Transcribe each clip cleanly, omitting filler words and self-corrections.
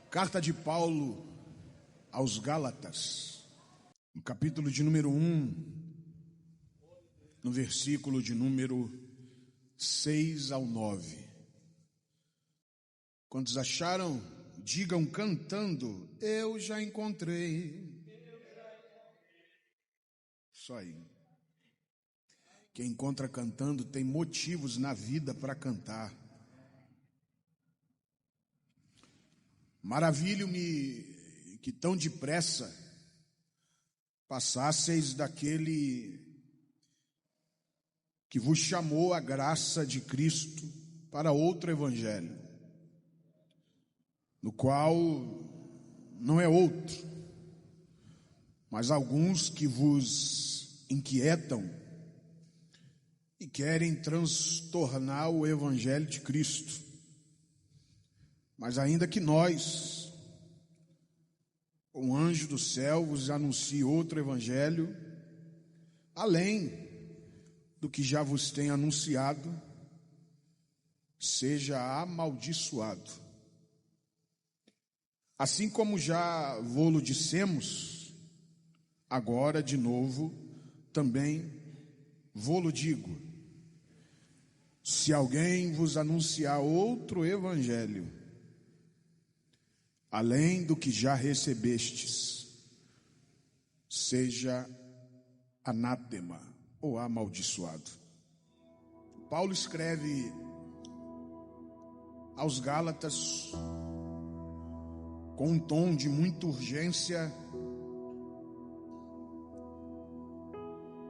Carta de Paulo aos Gálatas, no capítulo de número 1, no versículo de número 6 ao 9. Quantos acharam, digam cantando, eu já encontrei. Só aí. Quem encontra cantando tem motivos na vida para cantar. Maravilho-me que tão depressa passasseis daquele que vos chamou a graça de Cristo para outro evangelho, no qual não é outro, mas alguns que vos inquietam e querem transtornar o evangelho de Cristo. Mas ainda que nós, um anjo do céu, vos anuncie outro evangelho, além do que já vos tem anunciado, seja amaldiçoado. Assim como já vô-lo dissemos, agora de novo também vô-lo digo: se alguém vos anunciar outro evangelho, além do que já recebestes, seja anátema ou amaldiçoado. Paulo escreve aos Gálatas com um tom de muita urgência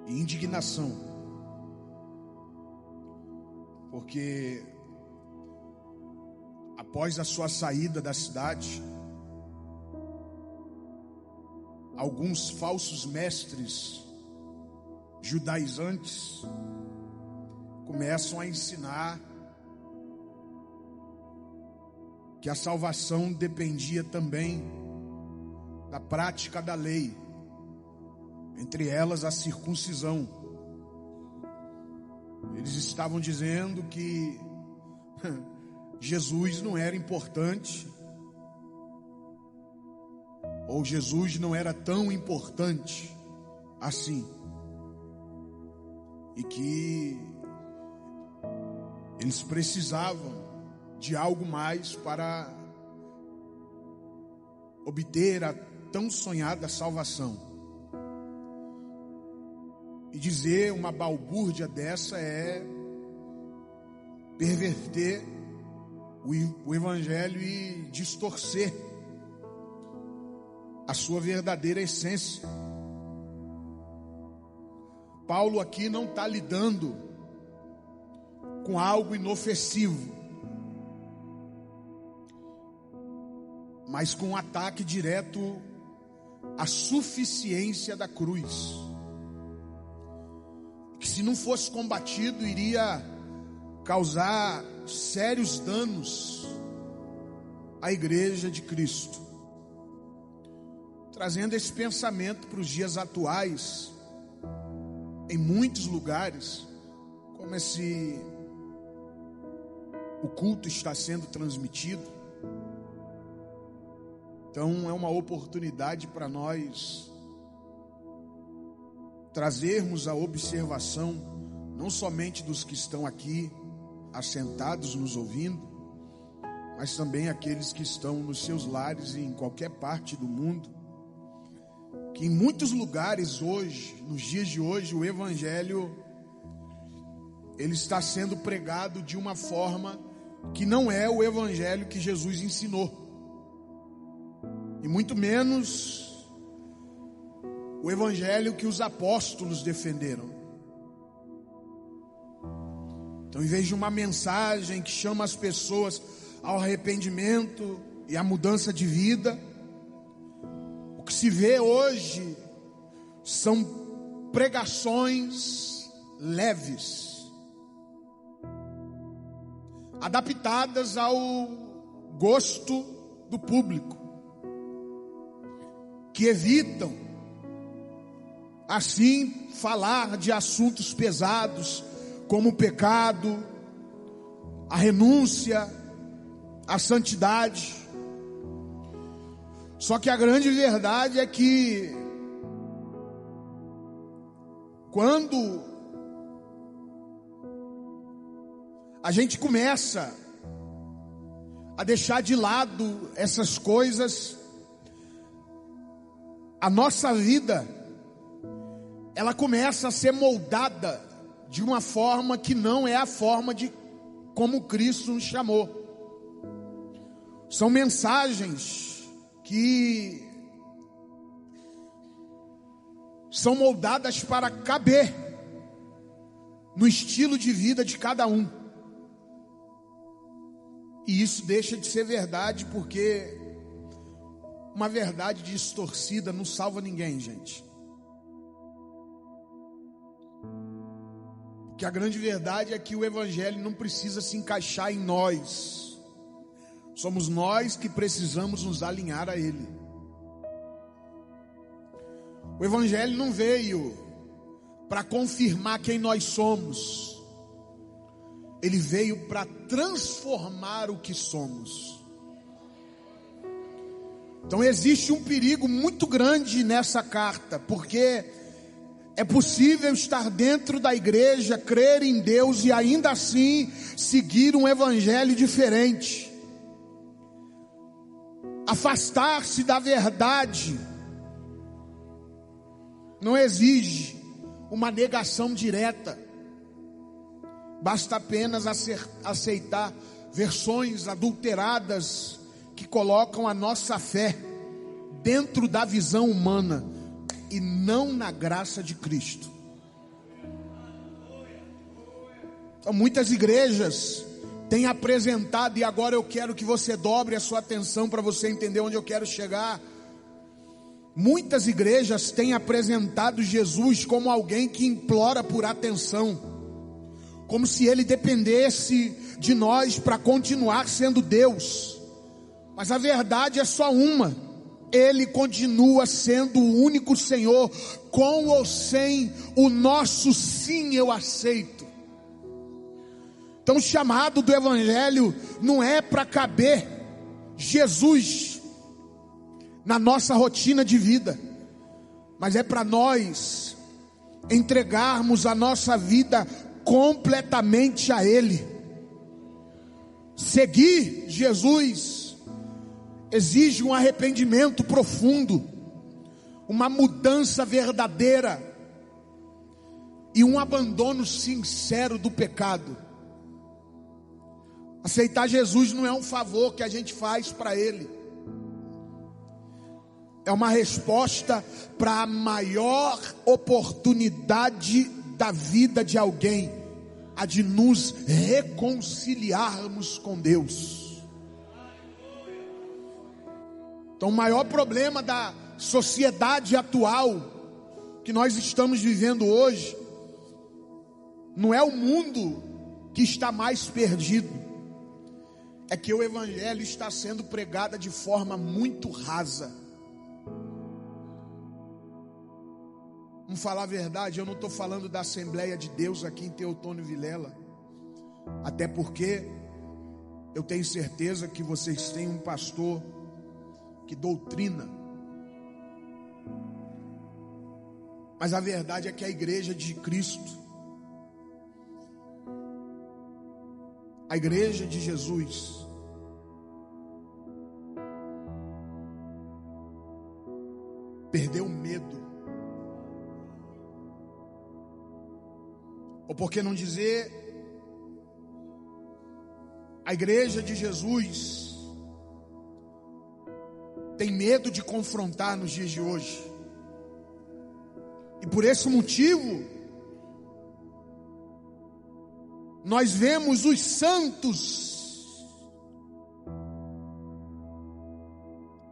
e indignação, porque após a sua saída da cidade, alguns falsos mestres judaizantes começam a ensinar que a salvação dependia também da prática da lei, entre elas a circuncisão. Eles estavam dizendo que Jesus não era importante, ou Jesus não era tão importante assim, e que eles precisavam de algo mais para obter a tão sonhada salvação. E dizer uma balbúrdia dessa é perverter o evangelho e distorcer a sua verdadeira essência. Paulo aqui não está lidando com algo inofensivo, mas com um ataque direto à suficiência da cruz, que se não fosse combatido iria causar sérios danos à igreja de Cristo, trazendo esse pensamento para os dias atuais, em muitos lugares, como o culto está sendo transmitido. Então é uma oportunidade para nós trazermos a observação, não somente dos que estão aqui assentados nos ouvindo, mas também aqueles que estão nos seus lares e em qualquer parte do mundo, que em muitos lugares hoje, nos dias de hoje, o evangelho ele está sendo pregado de uma forma que não é o evangelho que Jesus ensinou, e muito menos o evangelho que os apóstolos defenderam. Então, em vez de uma mensagem que chama as pessoas ao arrependimento e à mudança de vida, o que se vê hoje são pregações leves, adaptadas ao gosto do público, que evitam assim falar de assuntos pesados como o pecado, a renúncia, a santidade. Só que a grande verdade é que quando a gente começa a deixar de lado essas coisas, a nossa vida, ela começa a ser moldada de uma forma que não é a forma de como Cristo nos chamou. São mensagens que são moldadas para caber no estilo de vida de cada um. E isso deixa de ser verdade, porque uma verdade distorcida não salva ninguém, gente. Porque a grande verdade é que o evangelho não precisa se encaixar em nós. Somos nós que precisamos nos alinhar a ele. O evangelho não veio para confirmar quem nós somos. Ele veio para transformar o que somos. Então existe um perigo muito grande nessa carta, porque é possível estar dentro da igreja, crer em Deus e ainda assim seguir um evangelho diferente. Afastar-se da verdade não exige uma negação direta. Basta apenas aceitar versões adulteradas que colocam a nossa fé dentro da visão humana e não na graça de Cristo. Então, muitas igrejas têm apresentado, e agora eu quero que você dobre a sua atenção para você entender onde eu quero chegar. Muitas igrejas têm apresentado Jesus como alguém que implora por atenção, como se ele dependesse de nós para continuar sendo Deus. Mas a verdade é só uma: ele continua sendo o único Senhor, com ou sem o nosso sim eu aceito. Então o chamado do evangelho não é para caber Jesus na nossa rotina de vida, mas é para nós entregarmos a nossa vida completamente a Ele. Seguir Jesus exige um arrependimento profundo, uma mudança verdadeira e um abandono sincero do pecado. Aceitar Jesus não é um favor que a gente faz para Ele, é uma resposta para a maior oportunidade da vida de alguém, a de nos reconciliarmos com Deus. Então o maior problema da sociedade atual que nós estamos vivendo hoje não é o mundo que está mais perdido, é que o evangelho está sendo pregado de forma muito rasa. Vamos falar a verdade, eu não estou falando da Assembleia de Deus aqui em Teotônio Vilela, até porque eu tenho certeza que vocês têm um pastor que doutrina, mas a verdade é que a igreja de Cristo, a igreja de Jesus, perdeu o medo. Ou por que não dizer, a igreja de Jesus tem medo de confrontar nos dias de hoje. E por esse motivo, nós vemos os santos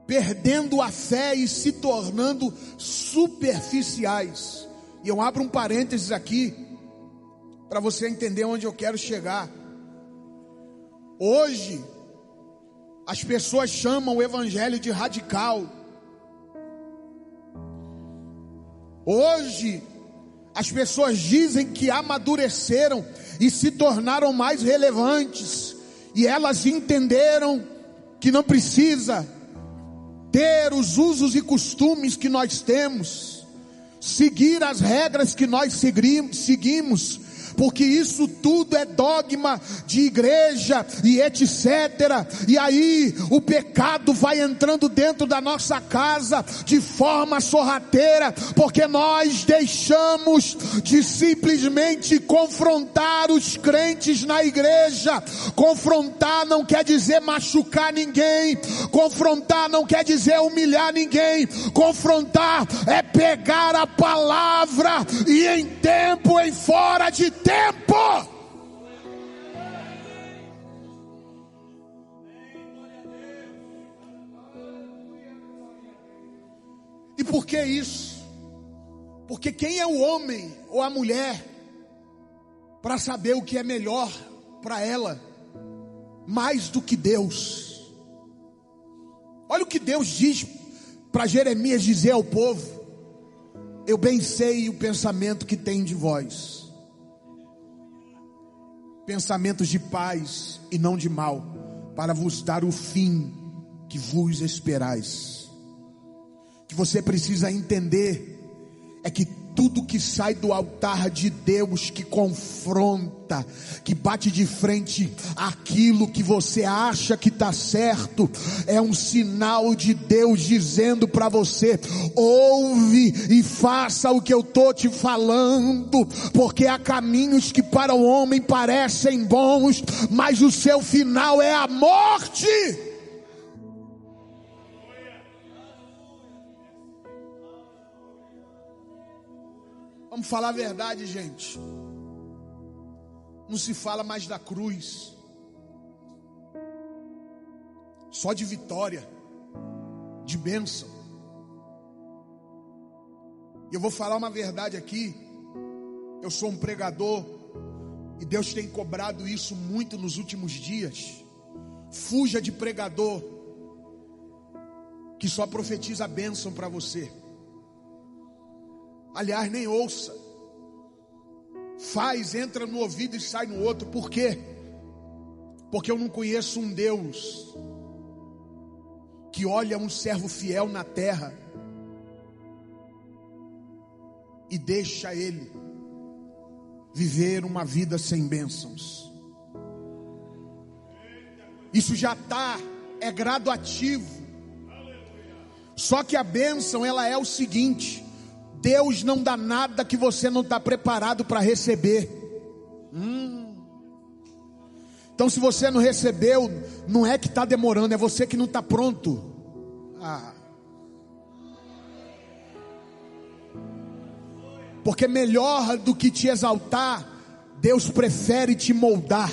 perdendo a fé e se tornando superficiais. E eu abro um parênteses aqui, para você entender onde eu quero chegar. Hoje, as pessoas chamam o evangelho de radical. Hoje, as pessoas dizem que amadureceram e se tornaram mais relevantes, e elas entenderam que não precisa manter os usos e costumes que nós temos, seguir as regras que nós seguimos, porque isso tudo é dogma de igreja e etc. E aí o pecado vai entrando dentro da nossa casa de forma sorrateira, porque nós deixamos de simplesmente confrontar os crentes na igreja. Confrontar não quer dizer machucar ninguém, confrontar não quer dizer humilhar ninguém, confrontar é pegar a palavra e em tempo, em fora de tempo. E por que isso? Porque quem é o homem ou a mulher para saber o que é melhor para ela, mais do que Deus? Olha o que Deus diz para Jeremias dizer ao povo: eu bem sei o pensamento que tem de vós, pensamentos de paz e não de mal, para vos dar o fim que vos esperais. O que você precisa entender é que tudo que sai do altar de Deus, que confronta, que bate de frente àquilo que você acha que está certo, é um sinal de Deus dizendo para você: ouve e faça o que eu estou te falando, porque há caminhos que para o homem parecem bons, mas o seu final é a morte. Vamos falar a verdade, gente. Não se fala mais da cruz, só de vitória, de bênção. E eu vou falar uma verdade aqui. Eu sou um pregador e Deus tem cobrado isso muito nos últimos dias. Fuja de pregador que só profetiza a bênção para você. Aliás, nem ouça. Faz, entra no ouvido e sai no outro. Por quê? Porque eu não conheço um Deus que olha um servo fiel na terra e deixa ele viver uma vida sem bênçãos. Isso já é graduativo. Só que a bênção, ela é o seguinte: Deus não dá nada que você não está preparado para receber. Então, se você não recebeu, não é que está demorando, é você que não está pronto. Porque melhor do que te exaltar, Deus prefere te moldar.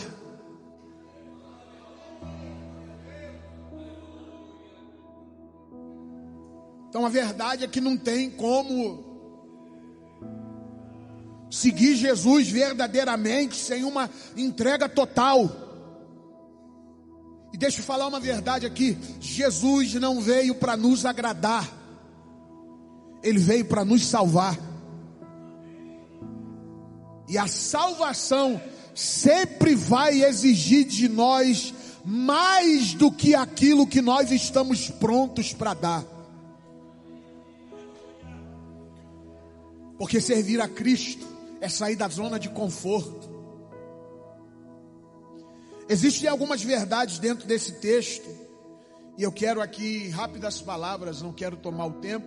Então a verdade é que não tem como seguir Jesus verdadeiramente sem uma entrega total. E deixa eu falar uma verdade aqui: Jesus não veio para nos agradar, Ele veio para nos salvar. E a salvação sempre vai exigir de nós mais do que aquilo que nós estamos prontos para dar. Porque servir a Cristo é sair da zona de conforto. Existem algumas verdades dentro desse texto, e eu quero aqui rápidas palavras, não quero tomar o tempo.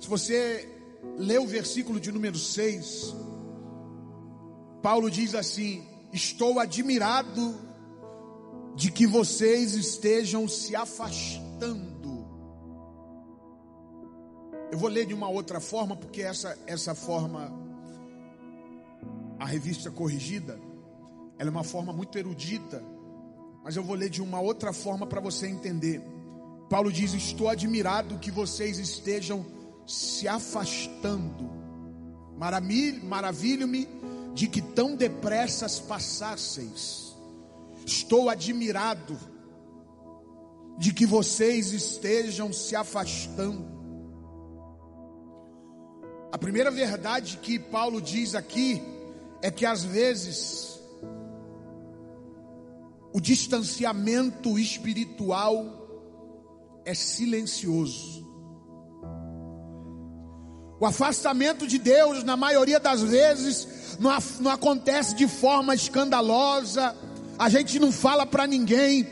Se você ler o versículo de número 6, Paulo diz assim: estou admirado de que vocês estejam se afastando. Eu vou ler de uma outra forma, porque essa forma, a revista corrigida, ela é uma forma muito erudita, mas eu vou ler de uma outra forma para você entender. Paulo diz: estou admirado que vocês estejam se afastando. Maravilho-me de que tão depressa passasseis. Estou admirado de que vocês estejam se afastando. A primeira verdade que Paulo diz aqui é que às vezes O distanciamento espiritual é silencioso. O afastamento de Deus, na maioria das vezes, não acontece de forma escandalosa. A gente não fala para ninguém.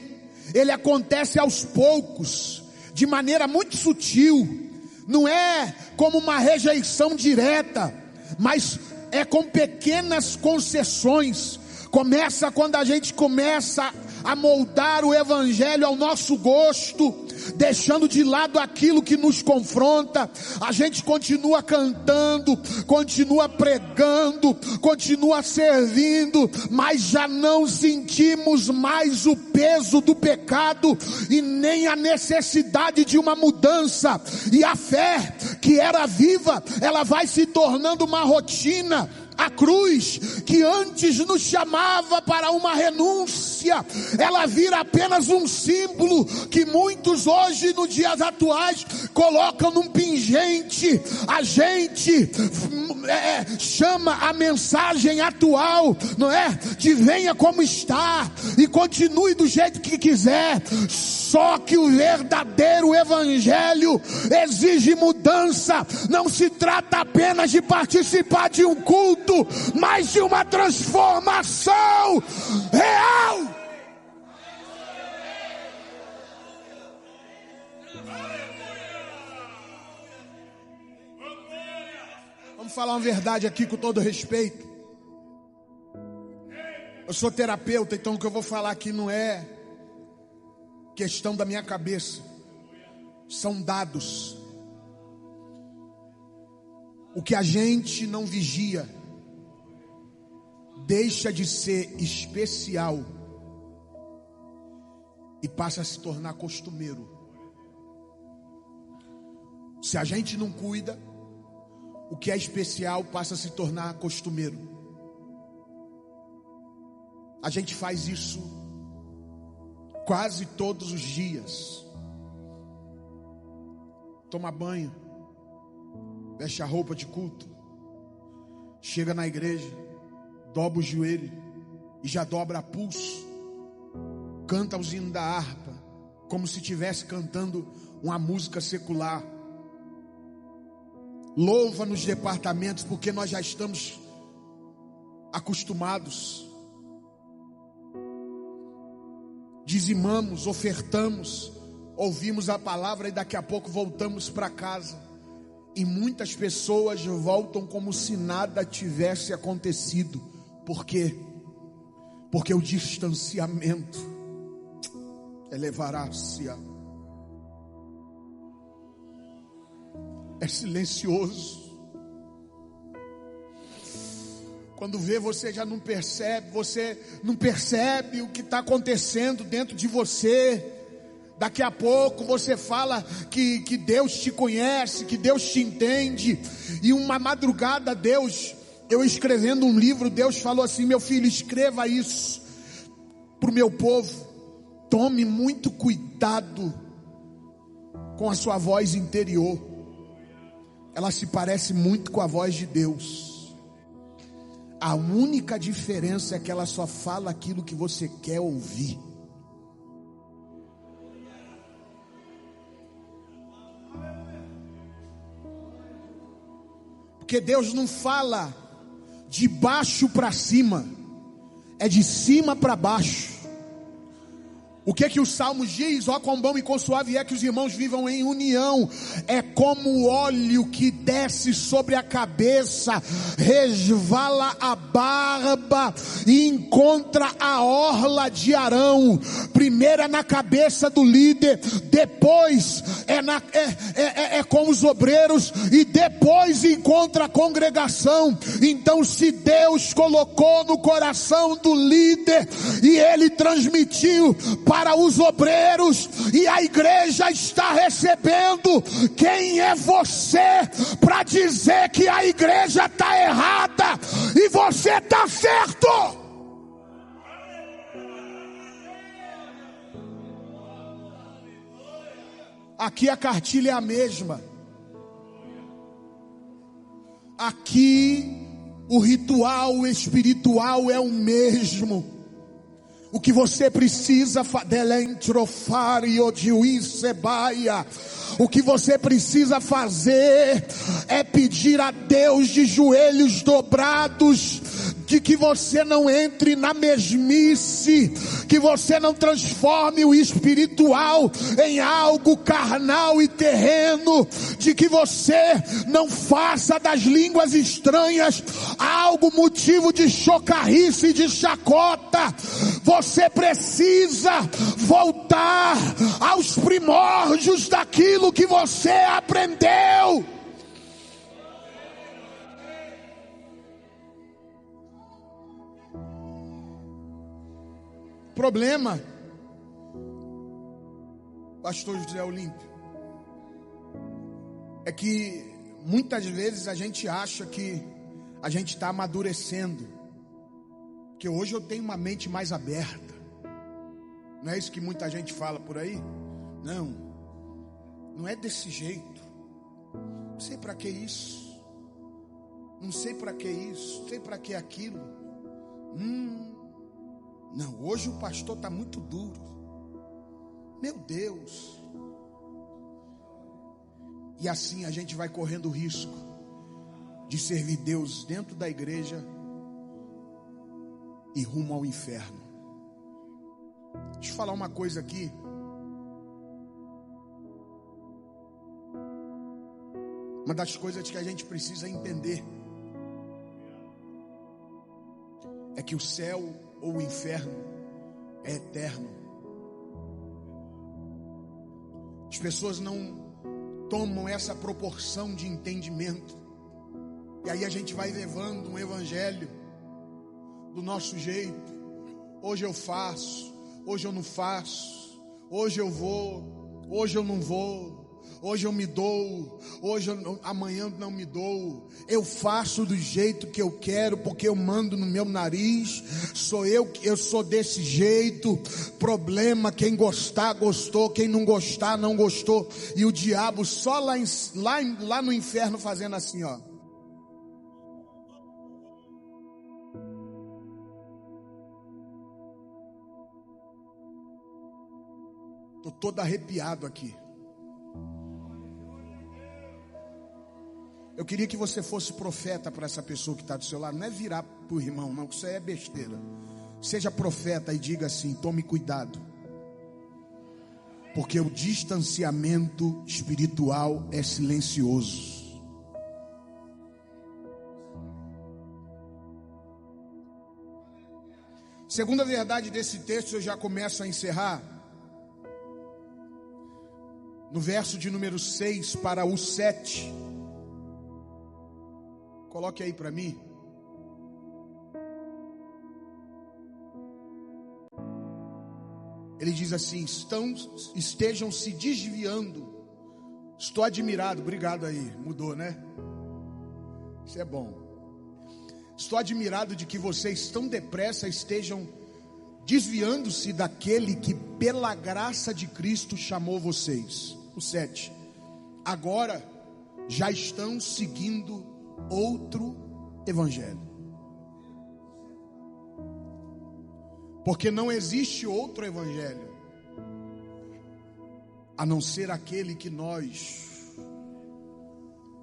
Ele acontece aos poucos, de maneira muito sutil. Não é como uma rejeição direta, mas é com pequenas concessões. Começa quando a gente começa a moldar o evangelho ao nosso gosto, deixando de lado aquilo que nos confronta. A gente continua cantando, continua pregando, continua servindo, mas já não sentimos mais o peso do pecado e nem a necessidade de uma mudança. E a fé que era viva, ela vai se tornando uma rotina. A cruz, que antes nos chamava para uma renúncia, ela vira apenas um símbolo que muitos hoje, nos dias atuais, colocam num pingente. A gente chama a mensagem atual, não é? De venha como está e continue do jeito que quiser. Só que o verdadeiro evangelho exige mudança. Não se trata apenas de participar de um culto, mas de uma transformação real. Vamos falar uma verdade aqui com todo respeito. Eu sou terapeuta, então o que eu vou falar aqui não é questão da minha cabeça, são dados. O que a gente não vigia deixa de ser especial e passa a se tornar costumeiro. Se a gente não cuida, o que é especial passa a se tornar costumeiro. A gente faz isso quase todos os dias. Toma banho, veste a roupa de culto, chega na igreja, dobra o joelho e já dobra a pulso, canta os hinos da harpa, como se estivesse cantando uma música secular. Louva nos departamentos, porque nós já estamos acostumados. Dizimamos, ofertamos, ouvimos a palavra e daqui a pouco voltamos para casa. E muitas pessoas voltam como se nada tivesse acontecido. Por quê? Porque o distanciamento elevará-se. É silencioso. Quando vê, você já não percebe. Você não percebe o que está acontecendo dentro de você. Daqui a pouco você fala que Deus te conhece, que Deus te entende. E uma madrugada eu escrevendo um livro, Deus falou assim: meu filho, escreva isso para o meu povo. Tome muito cuidado com a sua voz interior. Ela se parece muito com a voz de Deus. A única diferença é que ela só fala aquilo que você quer ouvir. Porque Deus não fala de baixo para cima, é de cima para baixo. O que o Salmo diz? Ó, quão bom e quão suave é que os irmãos vivam em união. É como o óleo que desce sobre a cabeça, resvala a barba e encontra a orla de Arão. Primeiro é na cabeça do líder, depois é com os obreiros e depois encontra a congregação. Então, se Deus colocou no coração do líder e ele transmitiu para os obreiros, e a igreja está recebendo, quem é você para dizer que a igreja está errada e você está certo? Aqui a cartilha é a mesma. Aqui o ritual espiritual é o mesmo. O que você precisa, o que você precisa fazer é pedir a Deus de joelhos dobrados, de que você não entre na mesmice, que você não transforme o espiritual em algo carnal e terreno, de que você não faça das línguas estranhas algo motivo de chocarrice e de chacota. Você precisa voltar aos primórdios daquilo que você aprendeu. Problema, pastor José Olímpio, é que muitas vezes a gente acha que a gente está amadurecendo, que hoje eu tenho uma mente mais aberta. Não é isso que muita gente fala por aí? Não é desse jeito. Não sei para que isso, não sei para que isso, não sei para que aquilo. Não, hoje o pastor está muito duro. Meu Deus. E assim a gente vai correndo o risco de servir Deus dentro da igreja e rumo ao inferno. Deixa eu falar uma coisa aqui. Uma das coisas que a gente precisa entender é que o céu ou o inferno é eterno. As pessoas não tomam essa proporção de entendimento, e aí a gente vai levando um evangelho do nosso jeito. Hoje eu faço, hoje eu não faço, hoje eu vou, hoje eu não vou, hoje eu me dou, amanhã não me dou. Eu faço do jeito que eu quero, porque eu mando no meu nariz. Eu sou desse jeito. Problema, quem gostar, gostou. Quem não gostar, não gostou. E o diabo só lá no inferno fazendo assim, ó. Estou todo arrepiado aqui. Eu queria que você fosse profeta para essa pessoa que está do seu lado. Não é virar para o irmão, não, que isso aí é besteira. Seja profeta e diga assim: tome cuidado, porque o distanciamento espiritual é silencioso. Segunda verdade desse texto, eu já começo a encerrar. No verso de número 6 para o 7. Coloque aí para mim. Ele diz assim: estejam se desviando. Estou admirado, obrigado aí, mudou, né? Isso é bom. Estou admirado de que vocês tão depressa estejam desviando-se daquele que pela graça de Cristo chamou vocês. O 7. Agora já estão seguindo outro evangelho, porque não existe outro evangelho a não ser aquele que nós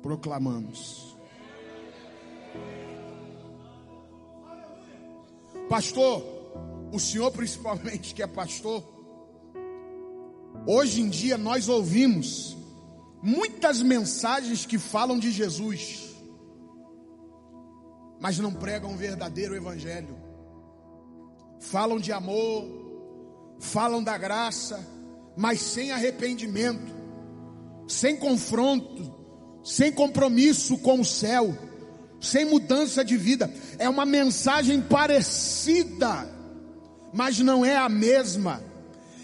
proclamamos. Pastor, o senhor principalmente que é pastor, hoje em dia nós ouvimos muitas mensagens que falam de Jesus, mas não pregam o verdadeiro evangelho. Falam de amor, falam da graça, mas sem arrependimento, sem confronto, sem compromisso com o céu, sem mudança de vida. É uma mensagem parecida, mas não é a mesma.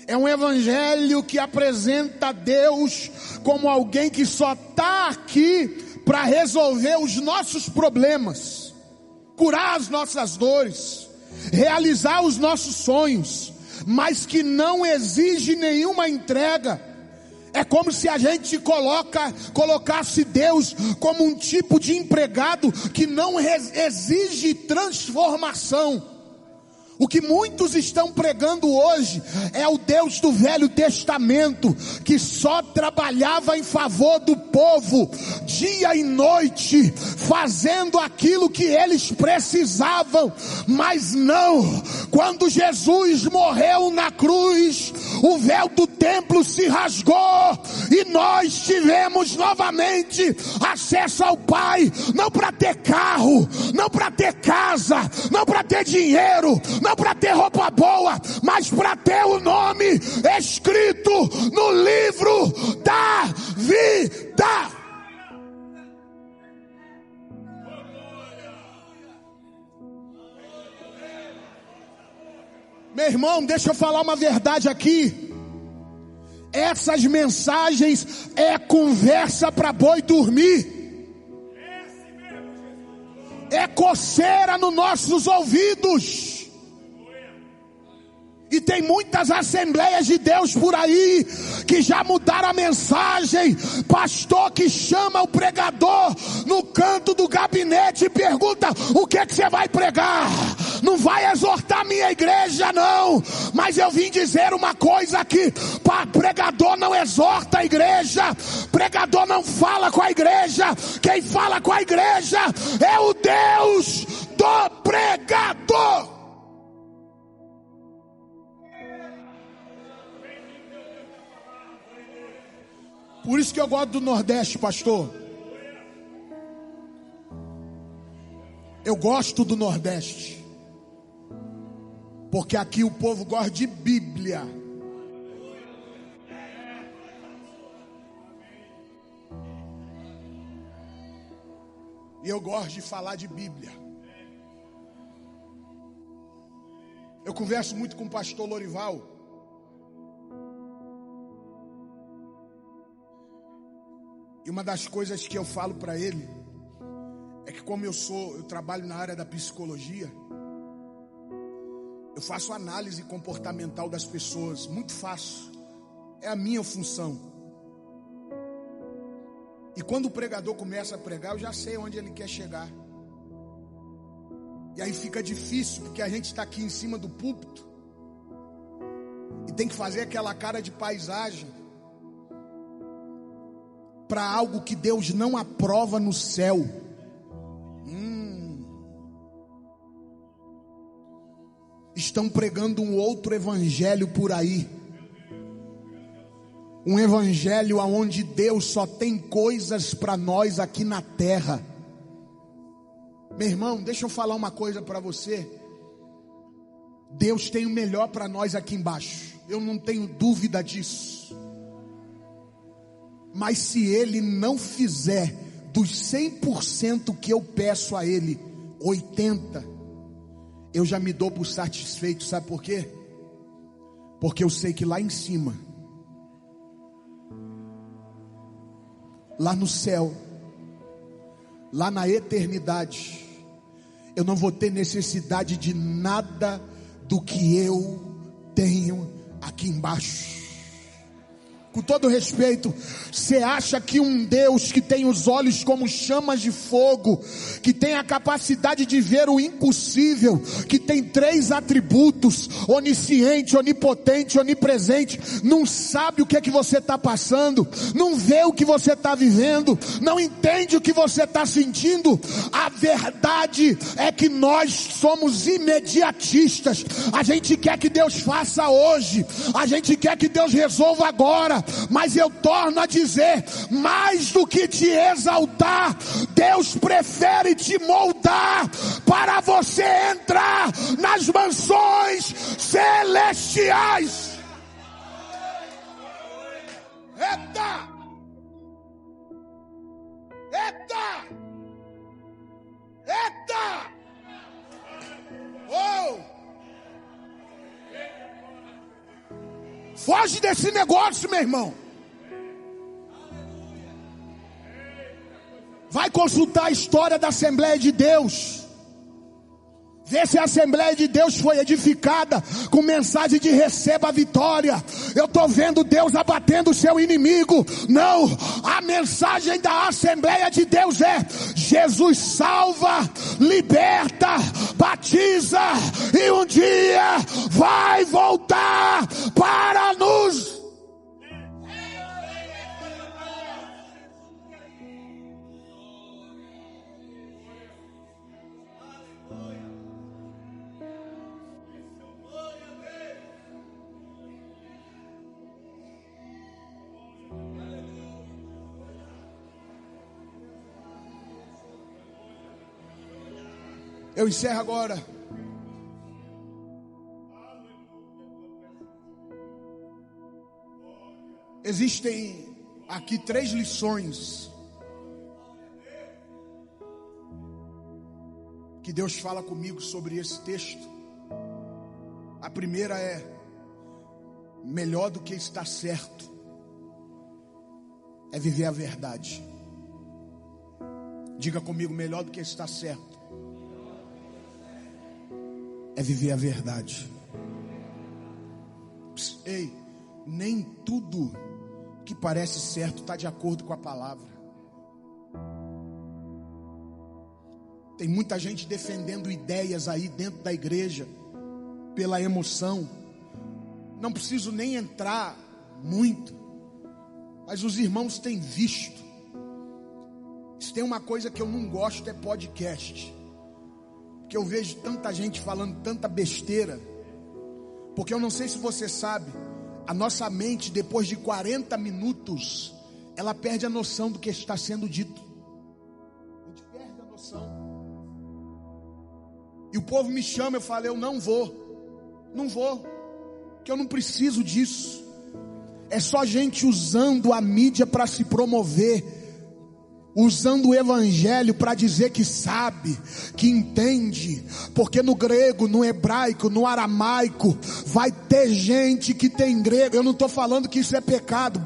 É um evangelho que apresenta Deus como alguém que só está aqui para resolver os nossos problemas, curar as nossas dores, realizar os nossos sonhos, mas que não exige nenhuma entrega. É como se a gente colocasse Deus como um tipo de empregado que não exige transformação. O que muitos estão pregando hoje é o Deus do Velho Testamento, que só trabalhava em favor do povo, dia e noite, fazendo aquilo que eles precisavam. Mas não, quando Jesus morreu na cruz, o véu do templo se rasgou, e nós tivemos novamente acesso ao Pai, não para ter carro, não para ter casa, não para ter dinheiro, não para ter roupa boa, mas para ter o nome escrito no livro da vida. Meu irmão, deixa eu falar uma verdade aqui. Essas mensagens é conversa para boi dormir, é coceira nos nossos ouvidos. E tem muitas assembleias de Deus por aí que já mudaram a mensagem. Pastor que chama o pregador no canto do gabinete e pergunta: o que é que você vai pregar? Não vai exortar minha igreja não, mas eu vim dizer uma coisa aqui: pregador não exorta a igreja, pregador não fala com a igreja. Quem fala com a igreja é o Deus do pregador. Por isso que eu gosto do Nordeste, pastor. Eu gosto do Nordeste, porque aqui o povo gosta de Bíblia. E eu gosto de falar de Bíblia. Eu converso muito com o pastor Lorival. E uma das coisas que eu falo para ele é que, como eu trabalho na área da psicologia, eu faço análise comportamental das pessoas, muito fácil, é a minha função. E quando o pregador começa a pregar, eu já sei onde ele quer chegar. E aí fica difícil, porque a gente está aqui em cima do púlpito e tem que fazer aquela cara de paisagem para algo que Deus não aprova no céu. Estão pregando um outro evangelho por aí, um evangelho onde Deus só tem coisas para nós aqui na terra. Meu irmão, deixa eu falar uma coisa para você. Deus tem o melhor para nós aqui embaixo, eu não tenho dúvida disso. Mas se Ele não fizer dos 100% que eu peço a Ele, 80%, eu já me dou por satisfeito. Sabe por quê? Porque eu sei que lá em cima, lá no céu, lá na eternidade, eu não vou ter necessidade de nada do que eu tenho aqui embaixo. Com todo respeito, você acha que um Deus que tem os olhos como chamas de fogo, que tem a capacidade de ver o impossível, que tem 3 atributos, onisciente, onipotente, onipresente, não sabe o que é que você está passando, não vê o que você está vivendo, não entende o que você está sentindo? A verdade é que nós somos imediatistas. A gente quer que Deus faça hoje, a gente quer que Deus resolva agora. Mas eu torno a dizer, mais do que te exaltar, Deus prefere te moldar para você entrar nas mansões celestiais. Eita! Eita! Eita! Oh! Foge desse negócio, meu irmão. Vai consultar a história da Assembleia de Deus. Vê se a Assembleia de Deus foi edificada com mensagem de receba a vitória. Eu estou vendo Deus abatendo o seu inimigo. Não, a mensagem da Assembleia de Deus é: Jesus salva, liberta, batiza e um dia vai voltar para nos... Eu encerro agora. Existem aqui 3 lições que Deus fala comigo sobre esse texto. A primeira é: melhor do que estar certo é viver a verdade. Diga comigo: melhor do que estar certo é viver a verdade. Ei, nem tudo que parece certo está de acordo com a palavra. Tem muita gente defendendo ideias aí dentro da igreja pela emoção. Não preciso nem entrar muito, mas os irmãos têm visto. Se tem uma coisa que eu não gosto é podcast. Porque eu vejo tanta gente falando tanta besteira. Porque eu não sei se você sabe, a nossa mente, depois de 40 minutos, ela perde a noção do que está sendo dito. A gente perde a noção. E o povo me chama, eu falei: eu não vou, porque eu não preciso disso. É só gente usando a mídia para se promover, usando o evangelho para dizer que sabe, que entende. Porque no grego, no hebraico, no aramaico, vai ter gente que tem grego. Eu não estou falando que isso é pecado,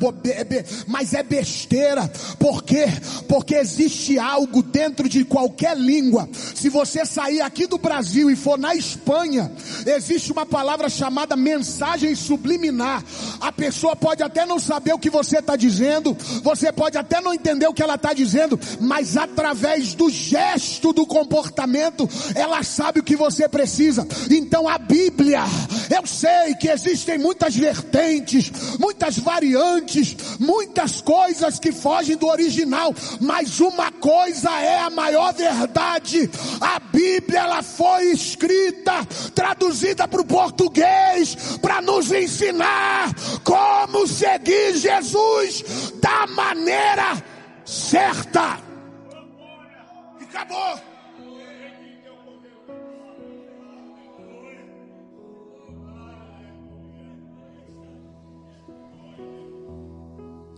mas é besteira. Por quê? Porque existe algo dentro de qualquer língua. Se você sair aqui do Brasil e for na Espanha, existe uma palavra chamada mensagem subliminar. A pessoa pode até não saber o que você está dizendo, você pode até não entender o que ela está dizendo, mas através do gesto, do comportamento, ela sabe o que você precisa. Então a Bíblia, eu sei que existem muitas vertentes, muitas variantes, muitas coisas que fogem do original, mas uma coisa é a maior verdade: a Bíblia, ela foi escrita, traduzida para o português, para nos ensinar como seguir Jesus da maneira certa. E acabou.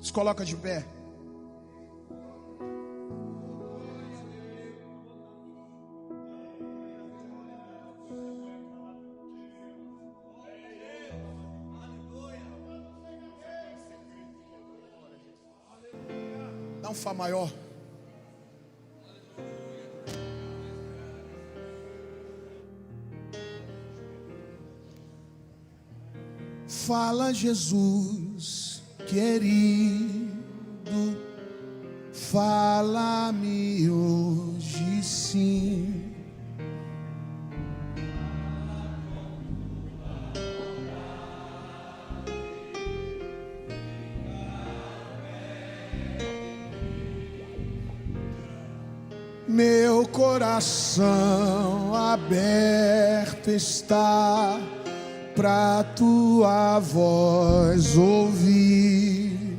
Se coloca de pé. Dá um Fá maior. Fala, Jesus querido, fala-me hoje sim. Meu coração aberto está pra tua voz ouvir.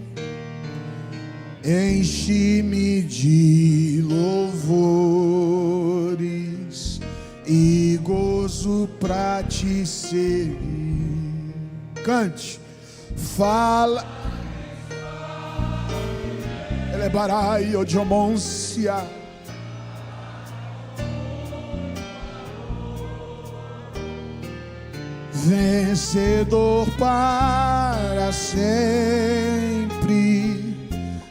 Enche-me de louvores e gozo pra te seguir. Cante. Fala. Elebarai o diomôncia. Vencedor para sempre,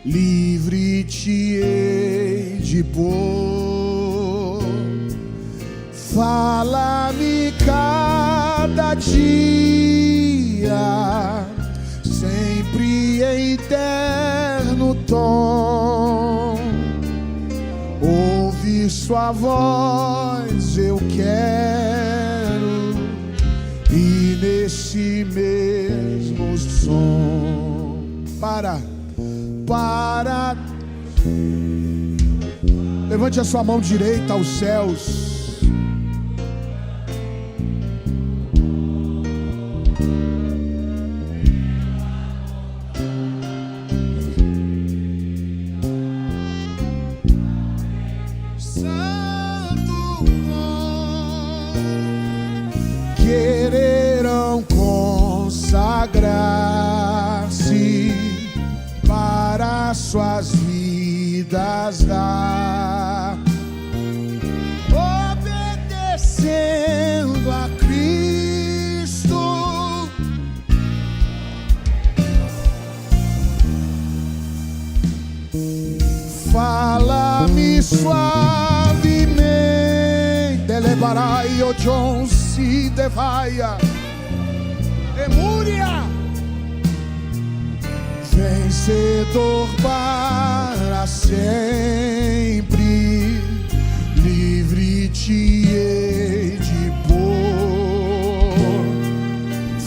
livre te hei de pôr. Fala, cada dia, sempre em eterno tom. Ouvir sua voz eu quero, e nesse mesmo som para levante a sua mão direita aos céus. Quererão consagrar-se para suas vidas dar, obedecendo a Cristo. Fala-me suavemente, elevarai o John se devaia, Emúria, vencedor para sempre, livre te hei de pôr.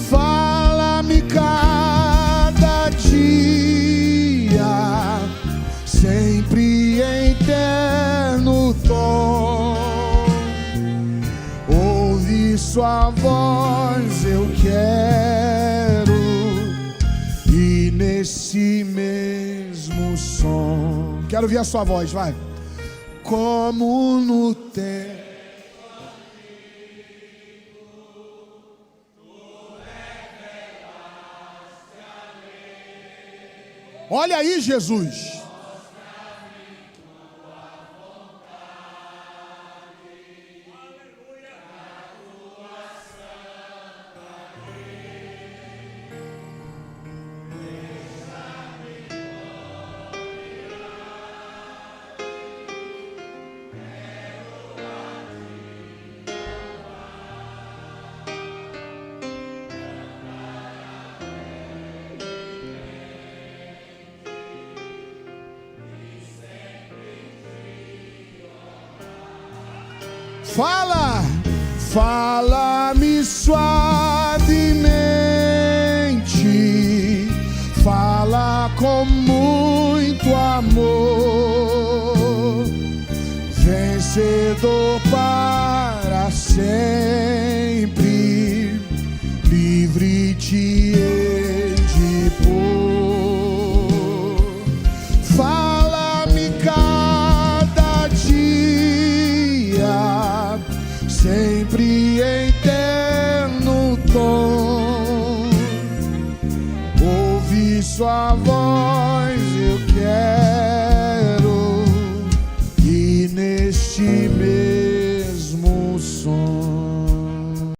Fala-me cada dia, sempre em eterno tom. Ouve sua voz eu quero, e nesse mesmo som. Quero ouvir a sua voz, vai. Como no tempo. Olha aí, Jesus. Fala-me suavemente, fala com muito amor, vencedor para sempre, livre te hei de pôr. Fala-me cada dia, sempre em eterno tom. Ouvi sua voz